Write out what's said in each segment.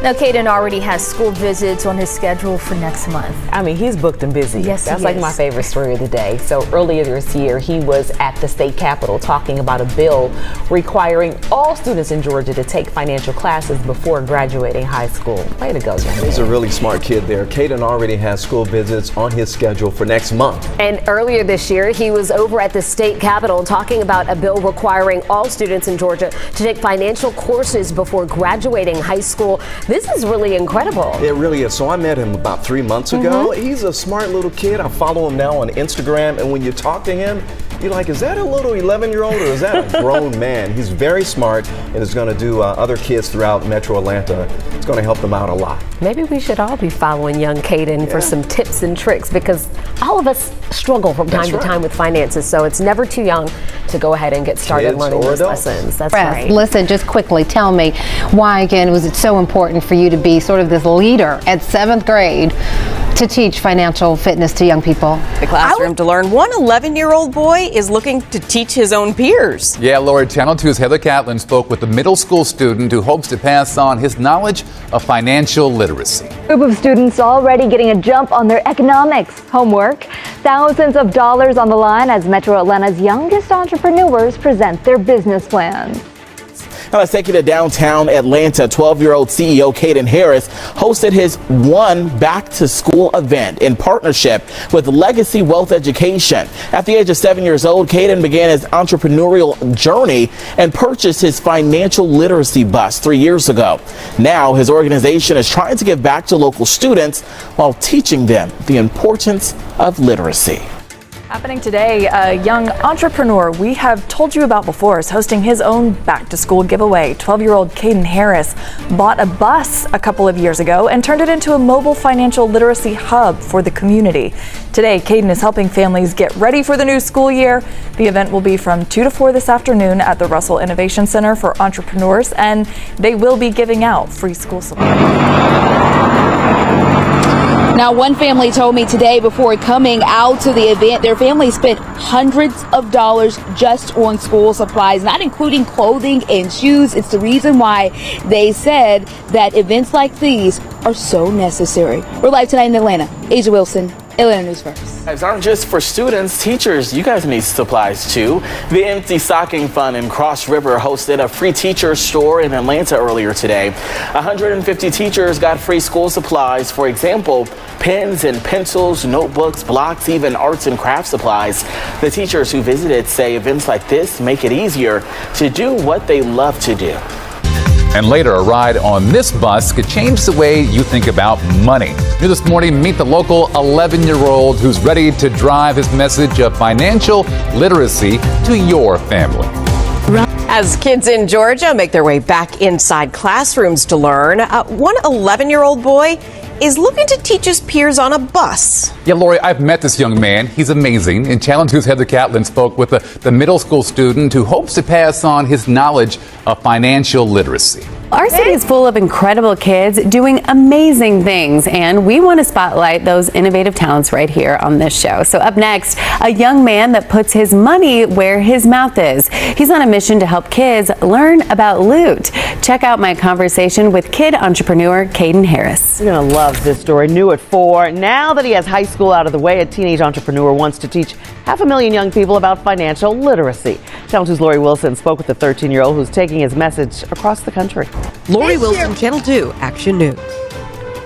Now, Caden already has school visits on his schedule for next month. I mean, he's booked and busy. Yes, That's like my favorite story of the day. So earlier this year, he was at the state capitol talking about a bill requiring all students in Georgia to take financial classes before graduating high school. Way to go, young man. He's a really smart kid there. Caden already has school visits on his schedule for next month. And earlier this year, he was over at the state capitol talking about a bill requiring all students in Georgia to take financial courses before graduating high school. This is really incredible. It really is. So I met him about 3 months ago. He's a smart little kid. I follow him now on Instagram. And when you talk to him, you're like, is that a little 11-year-old or is that a grown man? He's very smart and is going to do other kids throughout Metro Atlanta. It's going to help them out a lot. Maybe we should all be following young Caden for some tips and tricks, because all of us struggle from time to time with finances. So it's never too young to go ahead and get started learning those lessons. That's right. Listen, just quickly tell me why again was it so important for you to be sort of this leader at 7th grade to teach financial fitness to young people? The classroom to learn. One 11-year-old boy is looking to teach his own peers. Yeah, Lori, Channel 2's Heather Catlin spoke with a middle school student who hopes to pass on his knowledge of financial literacy. A group of students already getting a jump on their economics homework. Thousands of dollars on the line as Metro Atlanta's youngest entrepreneurs present their business plans. Now let's take you to downtown Atlanta. 12-year-old CEO Caden Harris hosted his back to school event in partnership with Legacy Wealth Education. At the age of 7 years old, Caden began his entrepreneurial journey and purchased his financial literacy bus 3 years ago. Now his organization is trying to give back to local students while teaching them the importance of literacy. Happening today, a young entrepreneur we have told you about before is hosting his own back-to-school giveaway. 12-year-old Caden Harris bought a bus a couple of years ago and turned it into a mobile financial literacy hub for the community. Today, Caden is helping families get ready for the new school year. The event will be from 2 to 4 this afternoon at the Russell Innovation Center for Entrepreneurs, and they will be giving out free school supplies. Now, one family told me today before coming out to the event, their family spent hundreds of dollars just on school supplies, not including clothing and shoes. It's the reason why they said that events like these are so necessary. We're live tonight in Atlanta. Asia Wilson, Atlanta News First. It's aren't just for students, teachers, you guys need supplies too. The Empty Stocking Fund in Cross River hosted a free teacher store in Atlanta earlier today. 150 teachers got free school supplies. For example, pens and pencils, notebooks, blocks, even arts and craft supplies. The teachers who visited say events like this make it easier to do what they love to do. And later, a ride on this bus could change the way you think about money. New this morning, meet the local 11-year-old who's ready to drive his message of financial literacy to your family. As kids in Georgia make their way back inside classrooms to learn, one 11-year-old boy is looking to teach his peers on a bus. Yeah, Lori, I've met this young man. He's amazing. And Channel 2's Heather Catlin spoke with the middle school student who hopes to pass on his knowledge of financial literacy. Our city is full of incredible kids doing amazing things, and we want to spotlight those innovative talents right here on this show. So up next, a young man that puts his money where his mouth is. He's on a mission to help kids learn about loot. Check out my conversation with kid entrepreneur Caden Harris. You're going to love this story. New at 4. Now that he has high school out of the way, a teenage entrepreneur wants to teach 500,000 young people about financial literacy. Channel 2's Lori Wilson spoke with the 13-year-old who's taking his message across the country. Lori Wilson, Channel 2 Action News.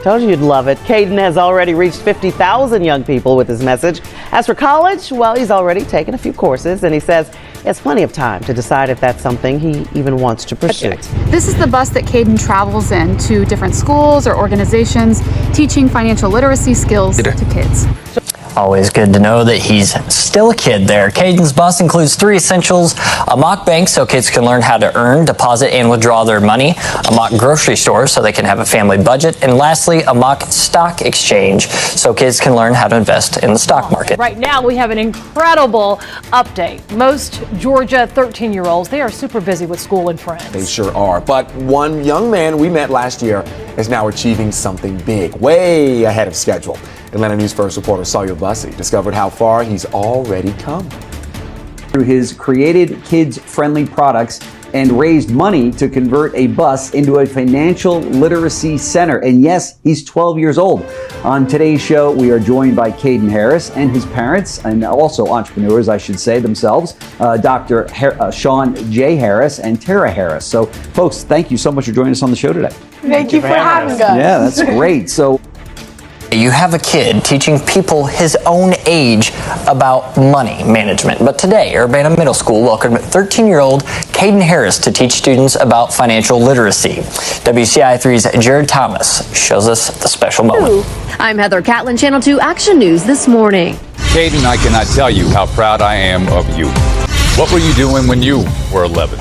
Told you you'd love it. Caden has already reached 50,000 young people with his message. As for college, well, he's already taken a few courses, and he says he has plenty of time to decide if that's something he even wants to pursue. This is the bus that Caden travels in to different schools or organizations, teaching financial literacy skills to kids. Always good to know that he's still a kid there. Caden's bus includes 3 essentials: a mock bank so kids can learn how to earn, deposit, and withdraw their money, a mock grocery store so they can have a family budget, and lastly, a mock stock exchange so kids can learn how to invest in the stock market. Right now, we have an incredible update. Most Georgia 13-year-olds, they are super busy with school and friends. They sure are. But one young man we met last year is now achieving something big, way ahead of schedule. Atlanta News First reporter Sawyer Bussey discovered how far he's already come. Through his created kids-friendly products, and raised money to convert a bus into a financial literacy center. And yes, he's 12 years old. On today's show, we are joined by Caden Harris and his parents, and also entrepreneurs, I should say, themselves, Dr. Sean J. Harris and Tara Harris. So, folks, thank you so much for joining us on the show today. Thank you for having us. Yeah, that's great. So, you have a kid teaching people his own age about money management. But today, Urbana Middle School welcomed 13-year-old Caden Harris to teach students about financial literacy. WCI3's Jared Thomas shows us the special moment. I'm Heather Catlin, Channel 2 Action News this morning. Caden, I cannot tell you how proud I am of you. What were you doing when you were 11?